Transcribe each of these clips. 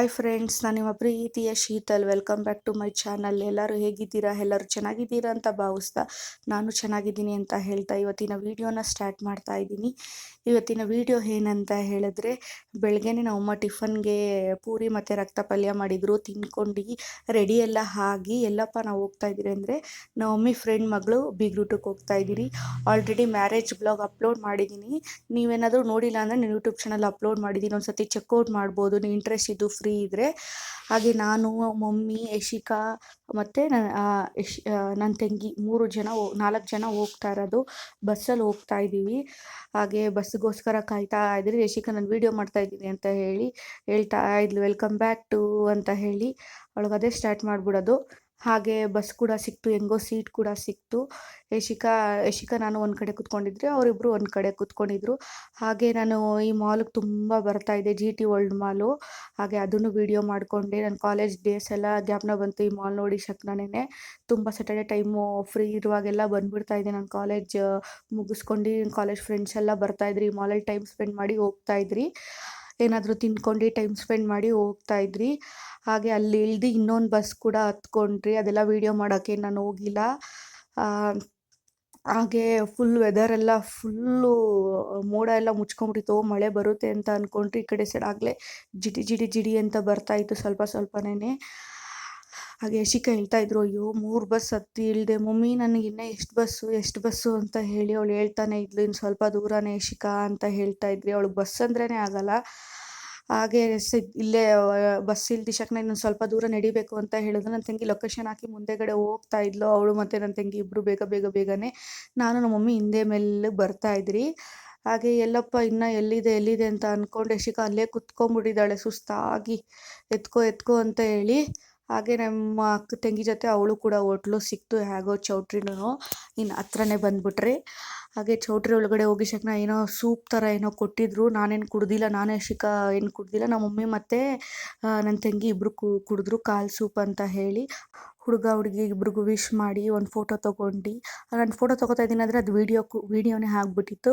Hi friends, ನಾನು ನಿಮ್ಮ ಪ್ರೀತಿಯ Sheetal. Welcome back to my channel. ಎಲ್ಲರೂ ಹೇಗಿದ್ದೀರಾ? ಎಲ್ಲರೂ ಚೆನ್ನಾಗಿದ್ದೀರಾ ಅಂತ ಭಾವಿಸ್ತಾ ನಾನು ಚೆನ್ನಾಗಿದ್ದೀನಿ ಅಂತ ಹೇಳ್ತಾ ಇವತ್ತಿನ ವಿಡಿಯೋನ ಸ್ಟಾರ್ಟ್ ಮಾಡ್ತಾ ಇದ್ದೀನಿ. ಇವತ್ತಿನ ವಿಡಿಯೋ ಏನಂತ ಹೇಳಿದ್ರೆ, ಬೆಳಗ್ಗೆನೇ ನಮ್ಮಮ್ಮ ಟಿಫನ್ಗೆ ಪೂರಿ ಮತ್ತು ರಕ್ತ ಪಲ್ಯ ಮಾಡಿದರು. ತಿನ್ಕೊಂಡು ರೆಡಿ ಎಲ್ಲ ಆಗಿ ಎಲ್ಲಪ್ಪ ನಾವು ಹೋಗ್ತಾ ಇದ್ದೀರಿ ಅಂದರೆ, ನಮ್ಮಮ್ಮಿ ಫ್ರೆಂಡ್ ಮಗಳು ಬೀಗ್ರೂಟಕ್ಕೆ ಹೋಗ್ತಾ ಇದ್ದೀರಿ. ಆಲ್ರೆಡಿ ಮ್ಯಾರೇಜ್ ಬ್ಲಾಗ್ ಅಪ್ಲೋಡ್ ಮಾಡಿದ್ದೀನಿ. ನೀವೇನಾದರೂ ನೋಡಿಲ್ಲ ಅಂದರೆ ನಾನು ಯೂಟ್ಯೂಬ್ ಚಾನಲ್ ಅಪ್ಲೋಡ್ ಮಾಡಿದ್ದೀನಿ, ಒಂದ್ಸತಿ ಚೆಕ್ಔಟ್ ಮಾಡ್ಬೋದು ನೀವು ಇಂಟ್ರೆಸ್ಟ್ ಇದ್ದು ಫ್ರೀ ಇದ್ದರೆ. ಹಾಗೆ ನಾನು, ಮಮ್ಮಿ, ಯಶಿಕಾ ಮತ್ತು ನನ್ನ ತಂಗಿ 4 ಜನ ಹೋಗ್ತಾ ಇರೋದು. ಬಸ್ಸಲ್ಲಿ ಹೋಗ್ತಾ ಇದ್ದೀವಿ. ಹಾಗೆ ಬಸ್ಗೋಸ್ಕರ ಕಾಯ್ತಾ ಇದ್ರಿ. ಯಶಿಕಾ ನಾನು ವೀಡಿಯೋ ಮಾಡ್ತಾ ಇದ್ದೀನಿ ಅಂತ ಹೇಳ್ತಾ ಇದ್ಲು, ವೆಲ್ಕಮ್ ಬ್ಯಾಕ್ ಟು ಅಂತ ಹೇಳಿ. ಅವಳಿಗೆ ಅದೇ ಸ್ಟಾರ್ಟ್ ಮಾಡಿಬಿಡೋದು. ಹಾಗೆ ಬಸ್ ಕೂಡ ಸಿಕ್ತು, ಹೆಂಗೋ ಸೀಟ್ ಕೂಡ ಸಿಕ್ತು. ಯಶಿಕಾ ನಾನು ಒಂದು ಕಡೆ ಕೂತ್ಕೊಂಡಿದ್ರೆ, ಅವರಿಬ್ಬರು ಒಂದು ಕಡೆ ಕೂತ್ಕೊಂಡಿದ್ರು. ಹಾಗೆ ನಾನು ಈ ಮಾಲ್ಗೆ ತುಂಬ ಬರ್ತಾ ಇದ್ದೆ, GT ವರ್ಲ್ಡ್ ಮಾಲು. ಹಾಗೆ ಅದನ್ನು ವೀಡಿಯೋ ಮಾಡಿಕೊಂಡೆ. ನನ್ನ ಕಾಲೇಜ್ ಡೇಸ್ ಎಲ್ಲ ಜ್ಞಾಪನ ಬಂತು ಈ ಮಾಲ್ ನೋಡಿ ಶಕ್ನನೇ. ತುಂಬ ಸ್ಯಾಟರ್ಡೆ ಟೈಮು ಫ್ರೀ ಇರುವಾಗೆಲ್ಲ ಬಂದುಬಿಡ್ತಾ ಇದ್ದೆ. ನಾನು ಕಾಲೇಜ್ ಮುಗಿಸ್ಕೊಂಡು ಕಾಲೇಜ್ ಫ್ರೆಂಡ್ಸ್ ಎಲ್ಲ ಬರ್ತಾಯಿದ್ರಿ, ಈ ಮಾಲಲ್ಲಿ ಟೈಮ್ ಸ್ಪೆಂಡ್ ಮಾಡಿ ಹೋಗ್ತಾಯಿದ್ರಿ. ಏನಾದರೂ ತಿನ್ಕೊಂಡು ಟೈಮ್ ಸ್ಪೆಂಡ್ ಮಾಡಿ ಹೋಗ್ತಾ ಇದ್ರಿ. ಹಾಗೆ ಅಲ್ಲಿ ಇಳ್ದು ಇನ್ನೊಂದು ಬಸ್ ಕೂಡ ಹತ್ಕೊಂಡ್ರಿ. ಅದೆಲ್ಲ ವೀಡಿಯೋ ಮಾಡೋಕ್ಕೆ ನಾನು ಹೋಗಿಲ್ಲ. ಹಾಗೆ ವೆದರೆಲ್ಲ ಫುಲ್ಲು ಮೋಡ ಎಲ್ಲ ಮುಚ್ಕೊಂಡ್ಬಿಟ್ಟಿತ್ತು. ಮಳೆ ಬರುತ್ತೆ ಅಂತ ಅಂದ್ಕೊಂಡ್ರಿ. ಈ ಕಡೆ ಸೈಡ್ ಆಗಲೇ ಜಿಡಿ ಅಂತ ಬರ್ತಾಯಿತ್ತು ಸ್ವಲ್ಪನೇ. ಹಾಗೆ ಯಶಿಕಾ ಹೇಳ್ತಾ ಇದ್ರು, ಅಯ್ಯೋ 3 ಬಸ್ ಹತ್ತಿ ಇಳಿದೆ ಮಮ್ಮಿ, ನನಗೆ ಇನ್ನೂ ಎಷ್ಟು ಬಸ್ಸು ಅಂತ ಹೇಳಿ ಅವಳು ಹೇಳ್ತಾನೆ ಇದ್ಲು. ಇನ್ನು ಸ್ವಲ್ಪ ದೂರನೇ ಯಶಿಕಾ ಅಂತ ಹೇಳ್ತಾ ಇದ್ರಿ. ಅವಳು ಬಸ್ ಅಂದ್ರೇ ಆಗಲ್ಲ. ಹಾಗೆ ಇಲ್ಲೇ ಬಸ್ ಇಳ್ದಿಶಕ್ನ ಇನ್ನೊಂದು ಸ್ವಲ್ಪ ದೂರ ನಡಿಬೇಕು ಅಂತ ಹೇಳಿದ್ರು. ನನ್ನ ತಂಗಿ ಲೊಕೇಶನ್ ಹಾಕಿ ಮುಂದೆಗಡೆ ಹೋಗ್ತಾ ಇದ್ಲು. ಅವಳು ಮತ್ತು ನನ್ನ ತಂಗಿ ಇಬ್ಬರು ಬೇಗನೆ, ನಾನು ನಮ್ಮ ಮಮ್ಮಿ ಹಿಂದೆ ಮೇಲೆ ಬರ್ತಾ ಇದ್ರಿ. ಹಾಗೆ ಎಲ್ಲಪ್ಪ ಇನ್ನೂ ಎಲ್ಲಿದೆ ಅಂತ ಅಂದ್ಕೊಂಡು ಯಶಿಕಾ ಅಲ್ಲೇ ಕುತ್ಕೊಂಡ್ಬಿಟ್ಟಿದ್ದಾಳೆ ಸುಸ್ತಾಗಿ. ಎತ್ಕೋ ಅಂತ ಹೇಳಿ. ಹಾಗೆ ನಮ್ಮ ಅಕ್ಕ ತಂಗಿ ಜೊತೆ ಅವಳು ಕೂಡ ಹೋಟ್ಲು ಸಿಕ್ತು, ಹೇಗೋ ಚೌಟ್ರಿನೂ ಇನ್ನು ಹತ್ರನೇ ಬಂದ್ಬಿಟ್ರಿ. ಹಾಗೆ ಚೌಟ್ರಿ ಒಳಗಡೆ ಹೋಗಿ ಏನೋ ಸೂಪ್ ಥರ ಏನೋ ಕೊಟ್ಟಿದ್ರು. ನಾನೇನು ಕುಡ್ದಿಲ್ಲ, ನಾನು ಯಶಿಕಾ ಏನು ಕುಡ್ದಿಲ್ಲ. ನಮ್ಮ ಮಮ್ಮಿ ಮತ್ತು ನನ್ನ ತಂಗಿ ಇಬ್ಬರು ಕುಡಿದ್ರು ಕಾಲು ಸೂಪ್ ಅಂತ ಹೇಳಿ. ಹುಡುಗ ಹುಡುಗಿ ಇಬ್ರಿಗೂ ವಿಶ್ ಮಾಡಿ ಒಂದು ಫೋಟೋ ತೊಗೊಂಡು, ನಾನು ಫೋಟೋ ತೊಗೋತಾ ಇದ್ದೀನಿ ಅಂದರೆ ಅದು ವೀಡಿಯೋನೇ ಆಗಿಬಿಟ್ಟಿತ್ತು.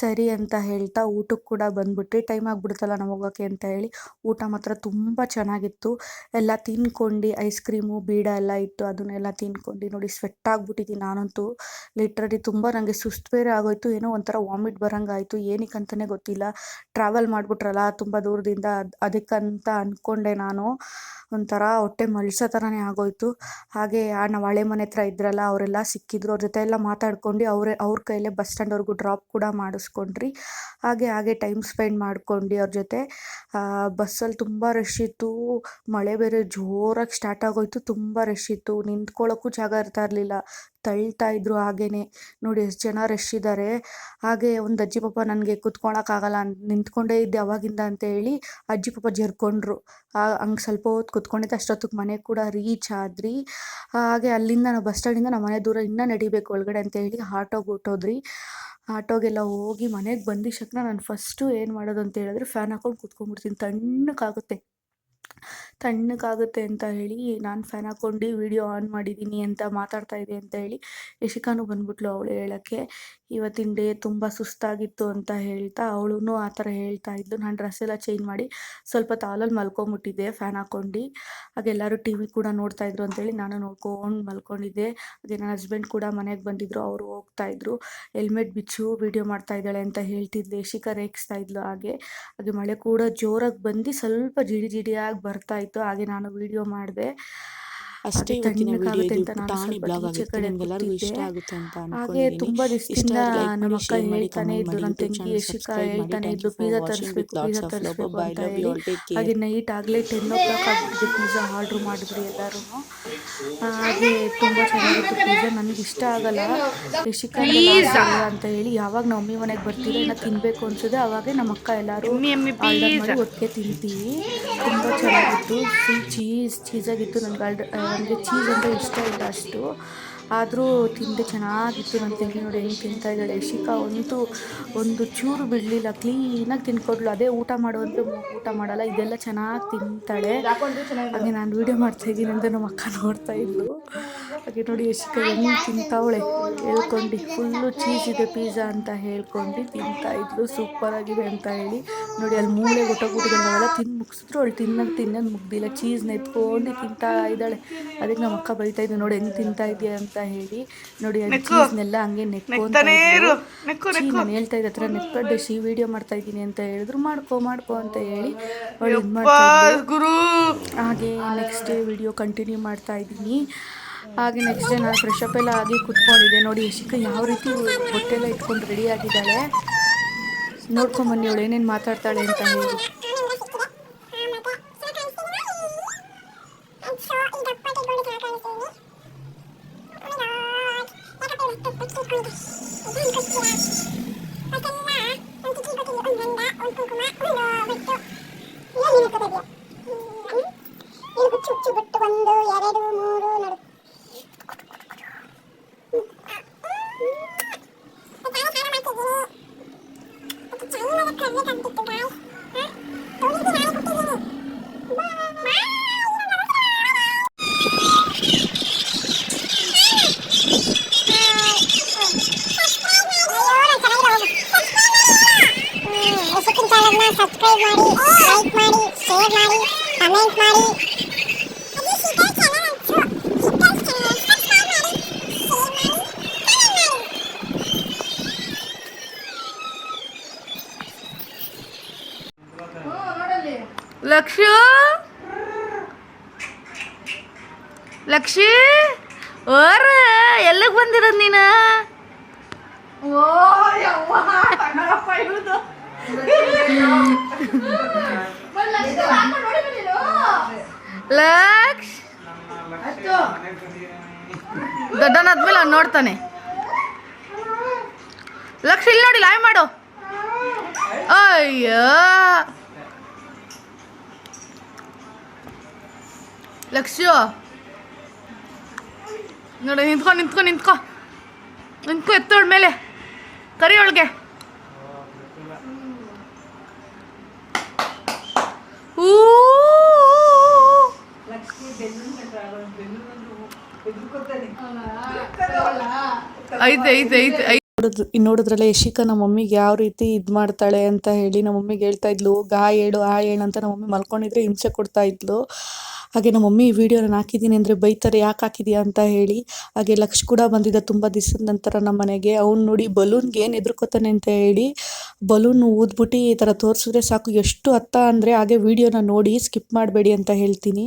ಸರಿ ಅಂತ ಹೇಳ್ತಾ ಊಟಕ್ಕೆ ಕೂಡ ಬಂದ್ಬಿಟ್ರಿ. ಟೈಮ್ ಆಗಿಬಿಡುತ್ತಲ್ಲ ನಾವು ಹೋಗೋಕ್ಕೆ ಅಂತ ಹೇಳಿ. ಊಟ ಮಾತ್ರ ತುಂಬ ಚೆನ್ನಾಗಿತ್ತು. ಎಲ್ಲ ತಿನ್ಕೊಂಡು, ಐಸ್ ಕ್ರೀಮು ಬೀಡ ಎಲ್ಲ ಇತ್ತು, ಅದನ್ನೆಲ್ಲ ತಿನ್ಕೊಂಡು ನೋಡಿ ಸ್ವೆಟ್ ಆಗಿಬಿಟ್ಟಿದ್ದೀನಿ ನಾನಂತೂ. ಲಿಟ್ರಲಿ ತುಂಬ ನನಗೆ ಸುಸ್ತು ಬೇರೆ ಆಗೋಯ್ತು. ಏನೋ ಒಂಥರ ವಾಮಿಟ್ ಬರೋಂಗಾಯಿತು. ಏನಕ್ಕಂತಲೇ ಗೊತ್ತಿಲ್ಲ. ಟ್ರಾವೆಲ್ ಮಾಡಿಬಿಟ್ರಲ್ಲ ತುಂಬ ದೂರದಿಂದ, ಅದಕ್ಕಂತ ಅಂದ್ಕೊಂಡೆ ನಾನು. ಒಂಥರ ಹೊಟ್ಟೆ ಮಲ್ಸೋ ಥರನೇ ಆಗೋಯ್ತು. ಹಾಗೆ ನಾವು ಹಳೆ ಮನೆ ಹತ್ರ ಇದ್ರಲ್ಲ, ಅವರೆಲ್ಲ ಸಿಕ್ಕಿದ್ರು. ಅವ್ರ ಜೊತೆ ಎಲ್ಲ ಮಾತಾಡ್ಕೊಂಡು ಅವ್ರ ಕೈಯಲ್ಲೇ ಬಸ್ ಸ್ಟ್ಯಾಂಡ್ವರೆಗೂ ಡ್ರಾಪ್ ಕೂಡ ಮಾಡಿಸ್ಕೊಂಡ್ರಿ. ಹಾಗೆ ಟೈಮ್ ಸ್ಪೆಂಡ್ ಮಾಡ್ಕೊಂಡು ಅವ್ರ ಜೊತೆ. ಬಸ್ಸಲ್ಲಿ ತುಂಬ ರಶ್ ಇತ್ತು. ಮಳೆ ಬೇರೆ ಜೋರಾಗಿ ಸ್ಟಾರ್ಟ್ ಆಗೋಯ್ತು. ತುಂಬ ರಶ್ ಇತ್ತು. ನಿಂತ್ಕೊಳ್ಳೋಕ್ಕೂ ಜಾಗ ಇರ್ತಾ ಇರಲಿಲ್ಲ, ತಳ್ತಾ ಇದ್ರು. ಹಾಗೇನೆ ನೋಡಿ ಎಷ್ಟು ಜನ ರಶ್ ಇದ್ದಾರೆ. ಹಾಗೆ ಒಂದು ಅಜ್ಜಿ ಪಾಪ ನನಗೆ ಕುತ್ಕೊಳ್ಳೋಕ್ಕಾಗಲ್ಲ, ನಿಂತ್ಕೊಂಡೇ ಇದ್ದೆ ಅವಾಗಿಂದ ಅಂತ ಹೇಳಿ ಅಜ್ಜಿ ಪಾಪ ಜರ್ಕೊಂಡ್ರು. ಹಂಗೆ ಸ್ವಲ್ಪ ಹೊತ್ತು ಕುತ್ಕೊಂಡಿದ್ದೆ. ಅಷ್ಟೊತ್ತಿಗೆ ಮನೆ ಕೂಡ ರೀಚ್ ಆದ್ರಿ. ಹಾಗೆ ಅಲ್ಲಿಂದ ನಾವು ಬಸ್ ಸ್ಟ್ಯಾಂಡಿಂದ ನಮ್ಮ ಮನೆ ದೂರ ಇನ್ನೂ ನಡಿಬೇಕು ಒಳಗಡೆ ಅಂತ ಹೇಳಿ ಆಟೋಗೆ ಹೊಟ್ಟೋದ್ರಿ. ಆಟೋಗೆಲ್ಲ ಹೋಗಿ ಮನೆಗೆ ಬಂದಿದ್ದಕ್ಕೆ ನಾನು ಫಸ್ಟು ಏನು ಮಾಡೋದು ಅಂತ ಹೇಳಿದ್ರೆ, ಫ್ಯಾನ್ ಹಾಕ್ಕೊಂಡು ಕುತ್ಕೊಂಡ್ಬಿಡ್ತೀನಿ. ತಣ್ಣಗಾಗುತ್ತೆ ಅಂತ ಹೇಳಿ ನಾನು ಫ್ಯಾನ್ ಹಾಕ್ಕೊಂಡು ವಿಡಿಯೋ ಆನ್ ಮಾಡಿದ್ದೀನಿ ಅಂತ ಮಾತಾಡ್ತಾ ಇದೆ ಅಂತ ಹೇಳಿ ಯಶಿಕಾನು ಬಂದ್ಬಿಟ್ಲು ಅವಳು ಹೇಳೋಕ್ಕೆ. ಇವತ್ತಿನ ಡೇ ತುಂಬ ಸುಸ್ತಾಗಿತ್ತು ಅಂತ ಹೇಳ್ತಾ ಅವಳು ಆ ಥರ ಹೇಳ್ತಾ ಇದ್ಲು. ನಾನು ಡ್ರೆಸ್ ಎಲ್ಲ ಚೇಂಜ್ ಮಾಡಿ ಸ್ವಲ್ಪ ತಾಲಲ್ಲಿ ಮಲ್ಕೊಂಬಿಟ್ಟಿದ್ದೆ ಫ್ಯಾನ್ ಹಾಕ್ಕೊಂಡು. ಹಾಗೆ ಎಲ್ಲರೂ TV ಕೂಡ ನೋಡ್ತಾಯಿದ್ರು ಅಂತೇಳಿ ನಾನು ನೋಡ್ಕೊಂಡು ಮಲ್ಕೊಂಡಿದ್ದೆ. ಹಾಗೆ ನನ್ನ ಹಸ್ಬೆಂಡ್ ಕೂಡ ಮನೆಗೆ ಬಂದಿದ್ದರು, ಅವರು ಹೋಗ್ತಾಯಿದ್ರು. ಹೆಲ್ಮೆಟ್ ಬಿಚ್ಚು ವಿಡಿಯೋ ಮಾಡ್ತಾ ಇದ್ದಾಳೆ ಅಂತ ಹೇಳ್ತಿದ್ದೆ. ಯಶಿಕಾ ರೇಗಿಸ್ತಾ ಇದ್ಲು. ಹಾಗೆ ಮಳೆ ಕೂಡ ಜೋರಾಗಿ ಬಂದು ಸ್ವಲ್ಪ ಜಿಡಿಯಾಗಿ ಬರ್ತಾಯಿತ್ತು. ಹಾಗೆ ನಾನು ವಿಡಿಯೋ ಮಾಡಿದೆ. ಅಷ್ಟೇ ಇವತ್ತಿನ ವಿಡಿಯೋ. ಇದು ಅಂತ ನಾನು ಪುಟಾಣಿ ಸ್ವಲ್ಪ ಬ್ಲಾಗ್ ಈಚೆ ಆಗಿತ್ತು. ಕಡೆ ನಿಮ್ಗೆಲ್ಲರಿಗೂ ಇಷ್ಟ ಕೂತಿದ್ದೆ. ಆಗುತ್ತೆ ಅಂತ ಹಾಗೆ ಅನ್ಕೊಂಡಿದ್ದೀನಿ. ತುಂಬ ಇಷ್ಟ ದಿವಸದಿಂದ ಆದ್ರೆ ಲೈಕ್ ನಮ್ಮ ಮಾಡಿ, ಅಕ್ಕ ಶೇರ್ ಮಾಡಿ, ಹೇಳ್ತಾನೆ ಕಮೆಂಟ್ ಇದ್ಲು, ಮಾಡಿ, ನನ್ನ ಯೂಟ್ಯೂಬ್ ತಂಗಿ ಚಾನಲ್ ಯಶಿಕಾ ಸಬ್ಸ್ಕ್ರೈಬ್ ಮಾಡಿ. ಹೇಳ್ತಾನೆ ಥ್ಯಾಂಕ್ ಇದ್ಲು, you for pizza watching with ತರಿಸ್ಬೇಕು ಲಾಟ್ಸ್ ಆಫ್ ಲವ್. ಬೈ ಅಂತ ಲವ್ ಯು ಹೇಳಿ. ಆಲ್. Take care. ಹಾಗೆ ನೈಟ್ ಆಗಲೇ 10 o'clock ಆಗಿಬಿಟ್ಟಿದೆ. ಪಿಜ್ಜಾ ಆರ್ಡ್ರ್ ಮಾಡಿದ್ರಿ ಎಲ್ಲರೂ. ಹಾಗೆ ತುಂಬ ಚೆನ್ನಾಗಿತ್ತು ಪಿಜ್ಜಾ. ನನಗೆ ಇಷ್ಟ ಆಗಲ್ಲ, ಯಶಿಕಾ ಅಂತ ಹೇಳಿ ಯಾವಾಗ ನಾವು ಮಮ್ಮಿ ಮನೆಗೆ ಬರ್ತೀರೋ ಏನೋ ತಿನ್ನಬೇಕು ಅನ್ಸುತ್ತೆ, ಅವಾಗೆ ನಮ್ಮ ಅಕ್ಕ ಎಲ್ಲರೂ ಆರ್ಡರ್ ಮಾಡಿ ಒಟ್ಟಿಗೆ ತಿಂತೀವಿ. ತುಂಬ ಚೆನ್ನಾಗಿತ್ತು. ಫುಲ್ ಚೀಸಾಗಿತ್ತು. ನನಗೆ ಚೀಸ್ ಅಂದರೆ ಇಷ್ಟ ಇಲ್ಲ ಅಷ್ಟು, ಆದರೂ ತಿಂದೆ, ಚೆನ್ನಾಗಿತ್ತು. ನನ್ನ ತಂಗಿ ನೋಡಿ ಹೆಂಗೆ ತಿಂತಾ ಇದ್ದಾಳೆ. ಯಶಿಕಾ ಒಂದು ಚೂರು ಬಿಡಲಿಲ್ಲ, ಕ್ಲೀನಾಗಿ ತಿನ್ಕೊಡ್ಲು. ಅದೇ ಊಟ ಮಾಡು ಅಂದರೆ ಊಟ ಮಾಡಲ್ಲ, ಇದೆಲ್ಲ ಚೆನ್ನಾಗಿ ತಿಂತಾಳೆ. ಹಾಗೆ ನಾನು ವೀಡಿಯೋ ಮಾಡ್ತಾಯಿದ್ದೀನಿ ಅಂತ ನಮ್ಮ ಅಕ್ಕ ನೋಡ್ತಾ ಇದ್ಲು. ಹಾಗೆ ನೋಡಿ ಯಶಿಕಾ ಹೆಂಗೆ ತಿಂತಾವಳೆ ಹೇಳ್ಕೊಂಡು ಫುಲ್ಲು ಚೀಸ್ ಇದೆ ಪಿಜ್ಜಾ ಅಂತ ಹೇಳ್ಕೊಂಡು ತಿಂತಾ ಇದ್ಲು, ಸೂಪರ್ ಆಗಿದೆ ಅಂತ ಹೇಳಿ. ನೋಡಿ ಅಲ್ಲಿ ಮೂಳೆ ಗೊಟ್ಟೋಗ್ಬಿಟ್ಟಿದೆ, ನಾವೆಲ್ಲ ತಿಂದು ಮುಗಿಸಿದ್ರು ಅವಳು ತಿನ್ನೋದು ಮುಗ್ದಿಲ್ಲ, ಚೀಸ್ನ ಎತ್ಕೊಂಡು ತಿಂತಾ ಇದ್ದಾಳೆ. ಅದಕ್ಕೆ ನಮ್ಮ ಅಕ್ಕ ಬೈತಾ ಇದ್ದೆ ನೋಡಿ ಹೆಂಗೆ ತಿಂತಾ ಇದೆಯಾ ಅಂತ ಹೇಳಿ. ನೋಡಿ ಅದು ಚೀಸ್ನೆಲ್ಲ ಹಂಗೆ ನೆಕ್ಕೊಂತಾ ಇದ್ಲು. ನಾನು ಹೇಳ್ತಾ ಇದ್ದೆ ಹತ್ರ ನೆಕ್ಕೊಂಡೆ ವಿಡಿಯೋ ಮಾಡ್ತಾ ಇದ್ದೀನಿ ಅಂತ ಹೇಳಿದ್ರು, ಮಾಡ್ಕೋ ಅಂತ ಹೇಳಿ ಅವಳು ಇದು ಮಾಡ್ತಾ ಇದ್ಲು. ಹಾಗೆ ನೆಕ್ಸ್ಟ್ ಡೇ ವಿಡಿಯೋ ಕಂಟಿನ್ಯೂ ಮಾಡ್ತಾ ಇದ್ದೀನಿ. ಹಾಗೆ ನೆಕ್ಸ್ಟ್ ಡೇ ನಾನು ಫ್ರೆಶ್ ಅಪ್ ಎಲ್ಲ ಆಗಿ ಕುತ್ಕೊಂಡಿದ್ದೆ. ನೋಡಿ ಯಶಿಕಾ ಯಾವ ರೀತಿ ಹೊಟ್ಟೆಲ್ಲ ಇಟ್ಕೊಂಡು ರೆಡಿ ಆಗಿದ್ದಾಳೆ, ನೋಡ್ಕೊಂಬನ್ನಿ ಅವಳು ಏನೇನು ಮಾತಾಡ್ತಾಳೆ ಅಂತ ಹೇಳಿ. ಸಬ್ಸ್ಕ್ರೈಬ್ ಮಾಡಿ, ಲೈಕ್ ಮಾಡಿ, ಶೇರ್ ಮಾಡಿ, ಕಮೆಂಟ್ ಮಾಡಿ. ಲಕ್ಷು ಲಕ್ಷಿ ಓರ ಎಲ್ಲಿಗೆ ಬಂದಿರೋದು ನೀನು? ಲಕ್ಷ ದೊಡ್ಡನಾದ್ಮೇಲೆ ಅವ್ನು ನೋಡ್ತಾನೆ. ಲಕ್ಷ ಇಲ್ಲಿ ನೋಡಿ, ಲಾಯ್ ಮಾಡು. ಅಯ್ಯೋ ಲಕ್ಷ್ಯೋ ನೋಡಿ, ನಿಂತ್ಕೊ ಎತ್ತೋಳ ಮೇಲೆ ಕರಿ ಒಳಗೆ. ನೋಡಿದ್ರಲ್ಲ ಯಶಿಕಾ ನಮ್ಮ ಮಮ್ಮಿಗೆ ಯಾವ ರೀತಿ ಇದು ಮಾಡ್ತಾಳೆ ಅಂತ ಹೇಳಿ. ನಮ್ಮ ಮಮ್ಮಿಗೆ ಹೇಳ್ತಾ ಇದ್ಲು ಆ ಹೇಳು ಅಂತ. ನಮ್ಮ ಮಮ್ಮಿ ಮಲ್ಕೊಂಡಿದ್ರೆ ಹಿಂಸೆ ಕೊಡ್ತಾ ಇದ್ಲು. ಹಾಗೆ ನಮ್ಮ ಮಮ್ಮಿ ಈ ವಿಡಿಯೋ ನಾನು ಹಾಕಿದ್ದೀನಿ ಅಂದರೆ ಬೈತಾರೆ, ಯಾಕೆ ಹಾಕಿದ್ಯಾ ಅಂತ ಹೇಳಿ. ಹಾಗೆ ಲಕ್ಷ ಕೂಡ ಬಂದಿದ್ದ ತುಂಬ ದಿವಸದ ನಂತರ ನಮ್ಮ ಮನೆಗೆ. ಅವ್ನು ನೋಡಿ ಬಲೂನ್ಗೆ ಏನು ಹೆದರ್ಕೋತಾನೆ ಅಂತ ಹೇಳಿ ಬಲೂನ್ ಊದ್ಬಿಟ್ಟು ಈ ಥರ ತೋರಿಸಿದ್ರೆ ಸಾಕು, ಎಷ್ಟು ಅತ್ತ ಅಂದರೆ. ಹಾಗೆ ವಿಡಿಯೋನ ನೋಡಿ ಸ್ಕಿಪ್ ಮಾಡಬೇಡಿ ಅಂತ ಹೇಳ್ತೀನಿ.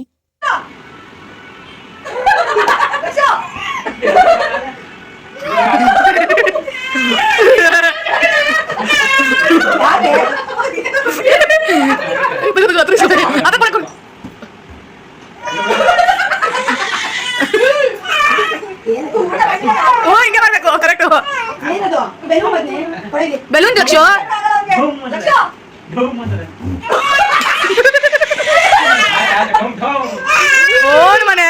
ಬೆಲೂನ್ ಲಕ್ಷ ಓನ್ ಮನೆ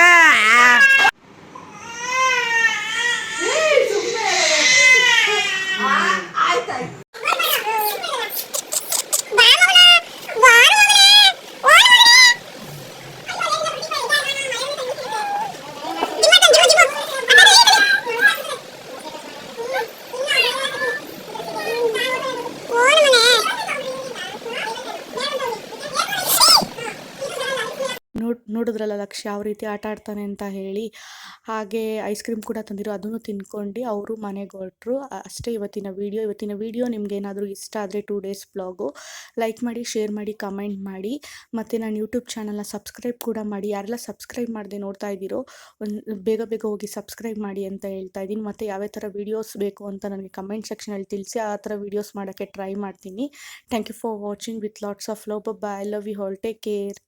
ನೋಡಿದ್ರಲ್ಲ ಲಕ್ಷ್ಯ ಯಾವ ರೀತಿ ಆಟ ಆಡ್ತಾನೆ ಅಂತ ಹೇಳಿ. ಹಾಗೆ ಐಸ್ ಕ್ರೀಮ್ ಕೂಡ ತಂದಿರೋ, ಅದನ್ನು ತಿನ್ಕೊಂಡು ಅವರು ಮನೆಗೆ ಹೊರಟ್ರು. ಅಷ್ಟೇ ಇವತ್ತಿನ ವಿಡಿಯೋ ನಿಮ್ಗೆ ಏನಾದರೂ ಇಷ್ಟ ಆದರೆ 2 ಡೇಸ್ ಬ್ಲಾಗು ಲೈಕ್ ಮಾಡಿ, ಶೇರ್ ಮಾಡಿ, ಕಮೆಂಟ್ ಮಾಡಿ. ಮತ್ತು ನಾನು ಯೂಟ್ಯೂಬ್ ಚಾನಲ್ನ ಸಬ್ಸ್ಕ್ರೈಬ್ ಕೂಡ ಮಾಡಿ. ಯಾರೆಲ್ಲ ಸಬ್ಸ್ಕ್ರೈಬ್ ಮಾಡದೆ ನೋಡ್ತಾ ಇದ್ದೀರೋ ಬೇಗ ಹೋಗಿ ಸಬ್ಸ್ಕ್ರೈಬ್ ಮಾಡಿ ಅಂತ ಹೇಳ್ತಾ ಇದ್ದೀನಿ. ಮತ್ತು ಯಾವ ಥರ ವೀಡಿಯೋಸ್ ಬೇಕು ಅಂತ ನನಗೆ ಕಮೆಂಟ್ ಸೆಕ್ಷನಲ್ಲಿ ತಿಳಿಸಿ, ಆ ಥರ ವೀಡಿಯೋಸ್ ಮಾಡೋಕ್ಕೆ ಟ್ರೈ ಮಾಡ್ತೀನಿ. Thank you for watching with lots of love. Bye, I love you all, take care.